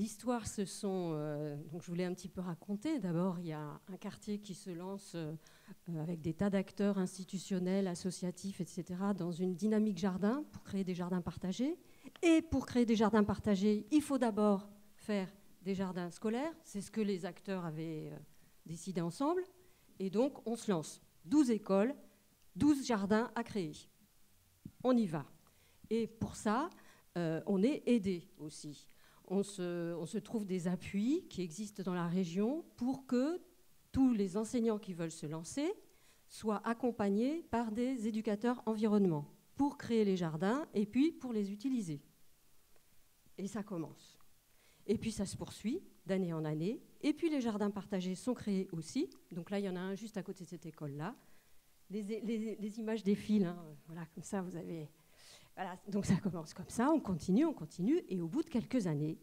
l'histoire, donc je voulais un petit peu raconter. D'abord, il y a un quartier qui se lance avec des tas d'acteurs institutionnels, associatifs, etc., dans une dynamique jardin pour créer des jardins partagés. Et pour créer des jardins partagés, il faut d'abord faire des jardins scolaires. C'est ce que les acteurs avaient décidé ensemble. Et donc, on se lance. 12 écoles, 12 jardins à créer. On y va. Et pour ça, on est aidé aussi. On se trouve des appuis qui existent dans la région pour que tous les enseignants qui veulent se lancer soient accompagnés par des éducateurs environnement pour créer les jardins et puis pour les utiliser. Et ça commence. Et puis ça se poursuit d'année en année. Et puis les jardins partagés sont créés aussi. Donc là, il y en a un juste à côté de cette école-là. Les images défilent, hein. Voilà, comme ça, vous avez... Voilà, donc ça commence comme ça, on continue, et au bout de quelques années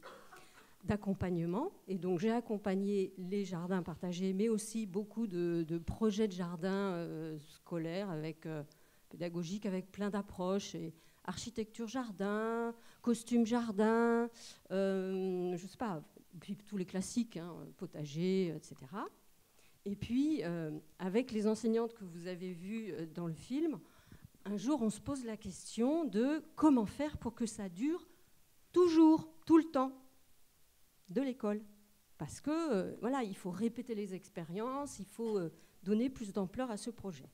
d'accompagnement, et donc j'ai accompagné les jardins partagés, mais aussi beaucoup de projets de jardins scolaires, pédagogiques, avec plein d'approches, et architecture jardin, costume jardin, je ne sais pas, puis tous les classiques, hein, potager, etc. Et puis, avec les enseignantes que vous avez vues dans le film, un jour, on se pose la question de comment faire pour que ça dure toujours, tout le temps de l'école. Parce que, voilà, il faut répéter les expériences, il faut donner plus d'ampleur à ce projet.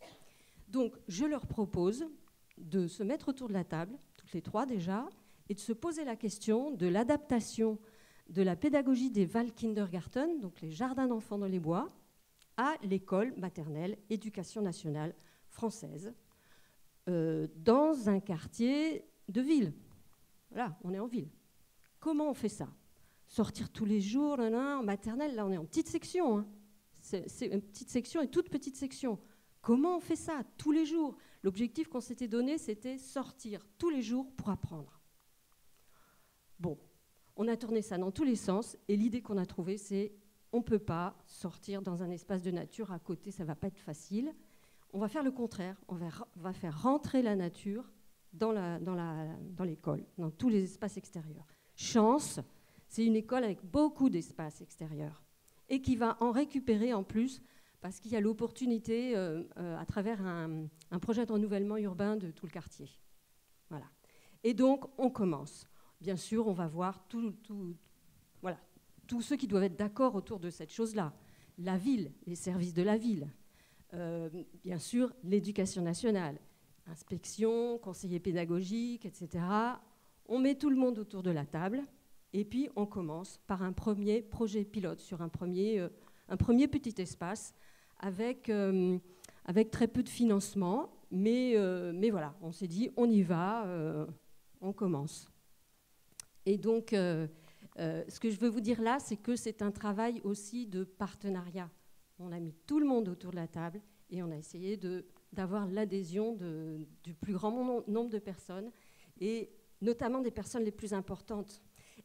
Donc, je leur propose de se mettre autour de la table, toutes les trois déjà, et de se poser la question de l'adaptation de la pédagogie des Waldkindergarten, donc les jardins d'enfants dans les bois, à l'école maternelle éducation nationale française, dans un quartier de ville. Voilà, on est en ville. Comment on fait ça? Sortir tous les jours, en maternelle, là on est en petite section. Hein. C'est une petite section et toute petite section. Comment on fait ça tous les jours? L'objectif qu'on s'était donné, c'était sortir tous les jours pour apprendre. Bon, on a tourné ça dans tous les sens et l'idée qu'on a trouvée, c'est on ne peut pas sortir dans un espace de nature à côté, ça ne va pas être facile. On va faire le contraire, on va faire rentrer la nature dans l'école, dans tous les espaces extérieurs. Chance, c'est une école avec beaucoup d'espaces extérieurs et qui va en récupérer en plus parce qu'il y a l'opportunité à travers un projet de renouvellement urbain de tout le quartier. Voilà. Et donc, on commence. Bien sûr, on va voir voilà, tous ceux qui doivent être d'accord autour de cette chose-là. La ville, les services de la ville. Bien sûr, l'éducation nationale, inspection, conseiller pédagogique, etc. On met tout le monde autour de la table et puis on commence par un premier projet pilote sur un premier petit espace avec très peu de financement, mais voilà, on s'est dit on y va, on commence. Et donc, ce que je veux vous dire là, c'est que c'est un travail aussi de partenariat. On a mis tout le monde autour de la table et on a essayé d'avoir l'adhésion du plus grand nombre de personnes, et notamment des personnes les plus importantes,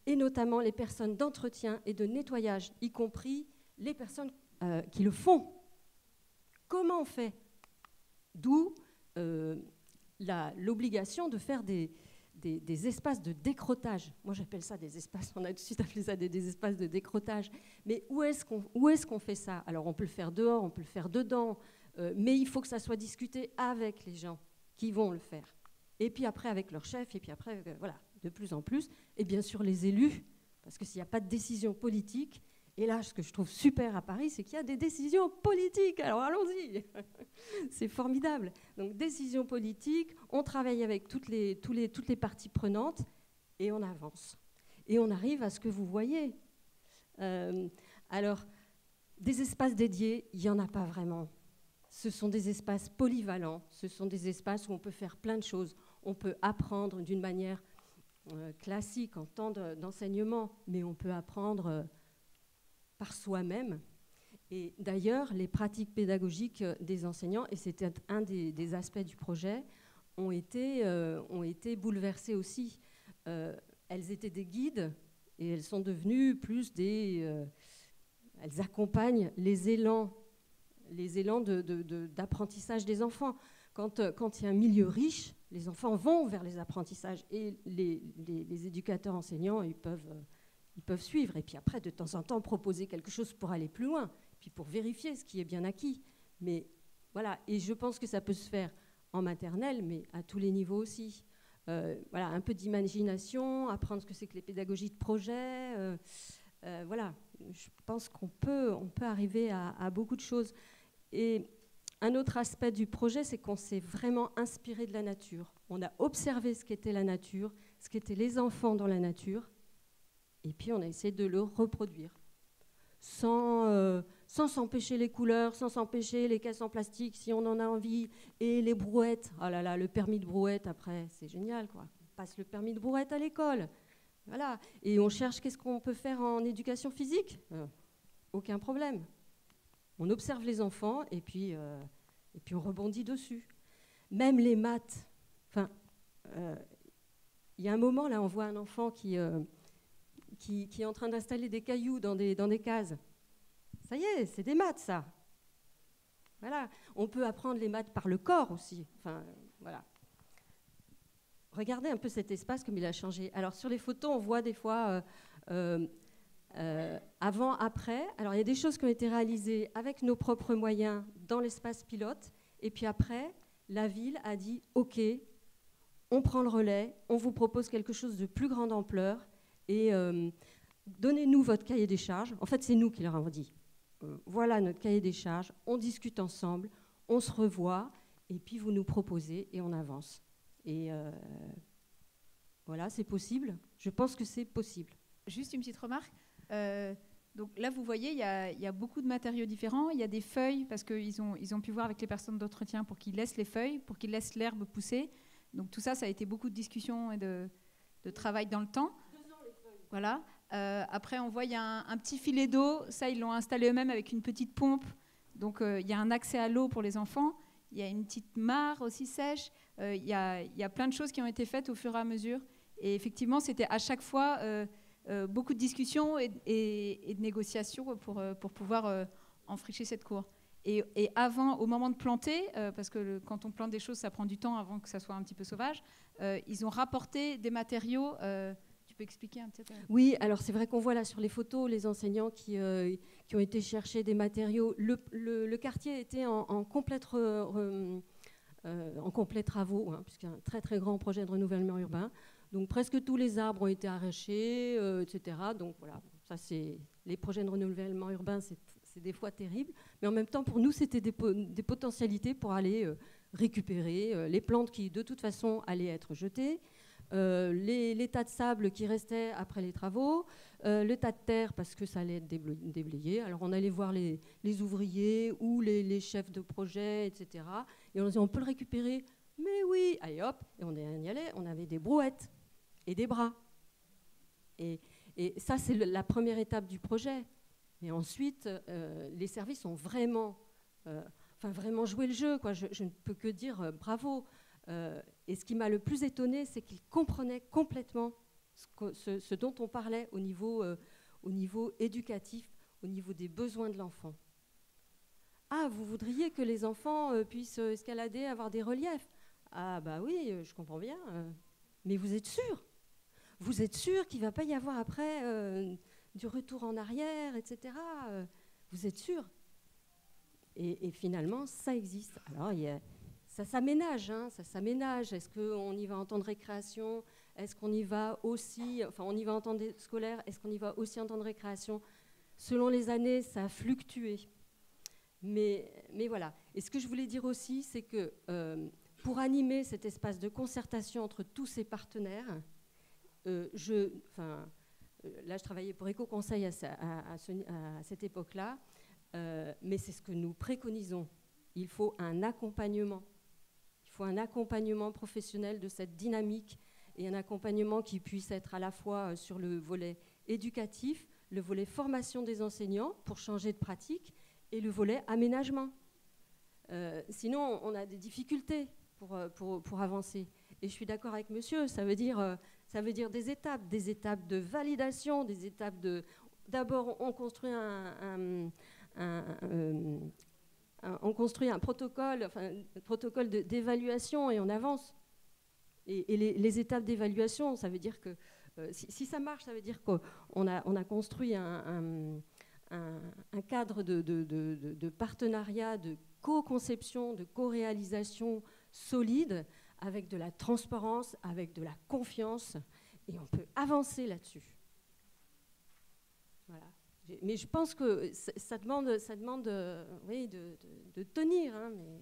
et notamment les personnes d'entretien et de nettoyage, y compris les personnes qui le font. Comment on fait? D'où l'obligation de faire des espaces de décrottage. Moi, j'appelle ça des espaces, on a tout de suite appelé ça des espaces de décrottage. Mais où est-ce qu'on fait ça? Alors, on peut le faire dehors, on peut le faire dedans, mais il faut que ça soit discuté avec les gens qui vont le faire. Et puis après, avec leur chef, et puis après, voilà, de plus en plus. Et bien sûr, les élus, parce que s'il n'y a pas de décision politique, et là, ce que je trouve super à Paris, c'est qu'il y a des décisions politiques. Alors, allons-y. C'est formidable. Donc, décisions politiques, on travaille avec toutes les parties prenantes et on avance. Et on arrive à ce que vous voyez. Alors, des espaces dédiés, il n'y en a pas vraiment. Ce sont des espaces polyvalents. Ce sont des espaces où on peut faire plein de choses. On peut apprendre d'une manière classique en temps d'enseignement, mais on peut apprendre par soi-même. Et d'ailleurs, les pratiques pédagogiques des enseignants, et c'était un des aspects du projet, ont été bouleversées aussi. Elles étaient des guides et elles sont devenues plus elles accompagnent les élans d'apprentissage des enfants. Quand il y a un milieu riche, les enfants vont vers les apprentissages et les éducateurs enseignants, ils peuvent Ils peuvent suivre et puis après, de temps en temps, proposer quelque chose pour aller plus loin, puis pour vérifier ce qui est bien acquis. Mais voilà, et je pense que ça peut se faire en maternelle, mais à tous les niveaux aussi. Voilà, un peu d'imagination, apprendre ce que c'est que les pédagogies de projet. Voilà, je pense qu'on peut arriver à beaucoup de choses. Et un autre aspect du projet, c'est qu'on s'est vraiment inspiré de la nature. On a observé ce qu'était la nature, ce qu'étaient les enfants dans la nature, et puis on a essayé de le reproduire. Sans s'empêcher les couleurs, sans s'empêcher les caisses en plastique si on en a envie, et les brouettes. Oh là là, le permis de brouette, après, c'est génial, quoi. On passe le permis de brouette à l'école. Voilà. Et on cherche qu'est-ce qu'on peut faire en éducation physique. Aucun problème. On observe les enfants et puis on rebondit dessus. Même les maths. Enfin, il y a un moment, là, on voit un enfant qui est en train d'installer des cailloux dans des cases. Ça y est, c'est des maths, ça. Voilà. On peut apprendre les maths par le corps aussi. Enfin, voilà. Regardez un peu cet espace, comme il a changé. Alors, sur les photos, on voit des fois avant, après. Alors, il y a des choses qui ont été réalisées avec nos propres moyens dans l'espace pilote. Et puis après, la ville a dit « OK, on prend le relais, on vous propose quelque chose de plus grande ampleur et donnez-nous votre cahier des charges. » En fait, c'est nous qui leur avons dit « Voilà notre cahier des charges, on discute ensemble, on se revoit et puis vous nous proposez et on avance. » Et voilà, c'est possible. Je pense que c'est possible. Juste une petite remarque. Donc là, vous voyez, il y a beaucoup de matériaux différents. Il y a des feuilles, parce qu'ils ont pu voir avec les personnes d'entretien pour qu'ils laissent les feuilles, pour qu'ils laissent l'herbe pousser. Donc tout ça, ça a été beaucoup de discussions et de travail dans le temps. 2 ans, les feuilles. Voilà. Après, on voit, il y a un petit filet d'eau. Ça, ils l'ont installé eux-mêmes avec une petite pompe. Donc il y a un accès à l'eau pour les enfants. Il y a une petite mare aussi sèche. Il y a plein de choses qui ont été faites au fur et à mesure. Et effectivement, c'était à chaque fois beaucoup de discussions et de négociations pour pouvoir enfricher cette cour. Et avant, au moment de planter, parce que quand on plante des choses, ça prend du temps avant que ça soit un petit peu sauvage, ils ont rapporté des matériaux. Tu peux expliquer un petit peu ? Oui, alors c'est vrai qu'on voit là sur les photos les enseignants qui ont été chercher des matériaux. Le quartier était en complète travaux, hein, puisqu'il y a un très très grand projet de renouvellement urbain. Donc presque tous les arbres ont été arrachés, etc. Donc voilà, ça c'est les projets de renouvellement urbain, c'est des fois terrible. Mais en même temps, pour nous, c'était des potentialités pour aller récupérer les plantes qui, de toute façon, allaient être jetées, les tas de sable qui restaient après les travaux, le tas de terre parce que ça allait être déblayé. Alors on allait voir les ouvriers ou les chefs de projet, etc. Et on disait, on peut le récupérer ? Mais oui, allez hop, et on y allait, on avait des brouettes et des bras. Et ça, c'est la première étape du projet. Et ensuite, les services ont vraiment joué le jeu, quoi. Je ne peux que dire bravo. Et ce qui m'a le plus étonnée, c'est qu'ils comprenaient complètement ce dont on parlait au niveau éducatif, au niveau des besoins de l'enfant. Ah, vous voudriez que les enfants puissent escalader, avoir des reliefs ? Ah bah oui, je comprends bien. Mais vous êtes sûr ? Vous êtes sûr qu'il ne va pas y avoir après du retour en arrière, etc. Vous êtes sûr ? Et finalement, ça existe. Alors, ça s'aménage, hein, ça s'aménage. Est-ce qu'on y va en temps de récréation ? Est-ce qu'on y va aussi, enfin, on y va en temps scolaire, est-ce qu'on y va aussi en temps de récréation ? Selon les années, ça a fluctué. Mais voilà. Et ce que je voulais dire aussi, c'est que pour animer cet espace de concertation entre tous ces partenaires, là, je travaillais pour Éco-Conseil à cette époque-là, mais c'est ce que nous préconisons. Il faut un accompagnement. Il faut un accompagnement professionnel de cette dynamique et un accompagnement qui puisse être à la fois sur le volet éducatif, le volet formation des enseignants pour changer de pratique et le volet aménagement. Sinon, on a des difficultés pour avancer. Et je suis d'accord avec monsieur, ça veut dire des étapes de validation, des étapes de... D'abord, on construit on construit un protocole d'évaluation et on avance. Et les étapes d'évaluation, ça veut dire que Si ça marche, ça veut dire qu'on a construit un cadre de partenariat, de co-conception, de co-réalisation solide, avec de la transparence, avec de la confiance, et on peut avancer là-dessus. Voilà. Mais je pense que ça demande oui, de tenir. Hein, mais